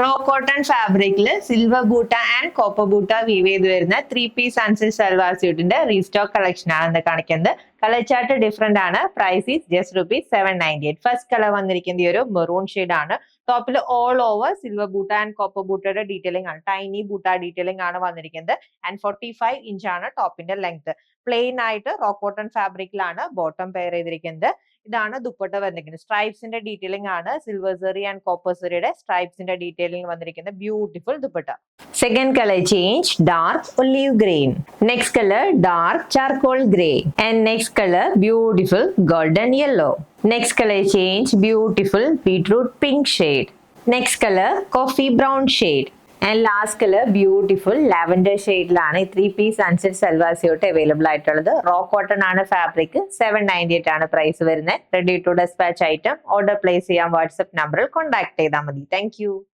Raw cotton ഫാബ്രിക്കില് silver buta and copper buta weave ചെയ്ത് വരുന്ന 3-piece അൺസിൽ സൽവാർ സ്യൂട്ടിന്റെ റീസ്റ്റോക്ക് കളക്ഷൻ ആണ് ഇന്ന് കാണിക്കുന്നത്. കളർ ചാർട്ട് ഡിഫറെന്റ് ആണ്. Price is just ₹798. First colour വന്നിരിക്കുന്നത് ഈ ഒരു മെറൂൺ ഷെയ്ഡ് ആണ്. ടോപ്പിൽ all over silver buta and copper ബൂട്ടയുടെ ഡീറ്റെയിലിംഗ് ആണ്. ടൈനി ബൂട്ട ഡീറ്റെയിലിംഗ് ആണ് വന്നിരിക്കുന്നത്. ആൻഡ് 45 ഇഞ്ച് ആണ് ടോപ്പിന്റെ ലെങ്ത്. പ്ലെയിൻ ആയിട്ട് റോ കോട്ടൺ ഫാബ്രിക്കിലാണ് ബോട്ടം പെയർ ചെയ്തിരിക്കുന്നത്. ഇതാണ് ദുപ്പട്ട വന്നിരിക്കുന്നത്. സ്ട്രൈപ്സിന്റെ ഡീറ്റെയിലിംഗ് ആണ്. സിൽവർ സെറി ആൻഡ് കോപ്പർ സെറിയുടെ സ്ട്രൈപ്സിന്റെ ഡീറ്റെയിലിംഗ് വന്നിരിക്കുന്നത്. Beautiful dupatta. Second colour change dark olive green. Next colour dark charcoal grey. And next colour beautiful golden yellow. Next colour change beautiful beetroot pink shade. Next colour coffee brown shade. And last colour beautiful lavender ഷെയ്ഡിലാണ് 3-piece അൺസിൽ salwar suit available ആയിട്ടുള്ളത്. Raw cotton ആണ് fabric. 798 ആണ് price വരുന്നത്. Ready to dispatch item. Order place ചെയ്യാൻ WhatsApp നമ്പറിൽ contact ചെയ്താൽ മതി. താങ്ക്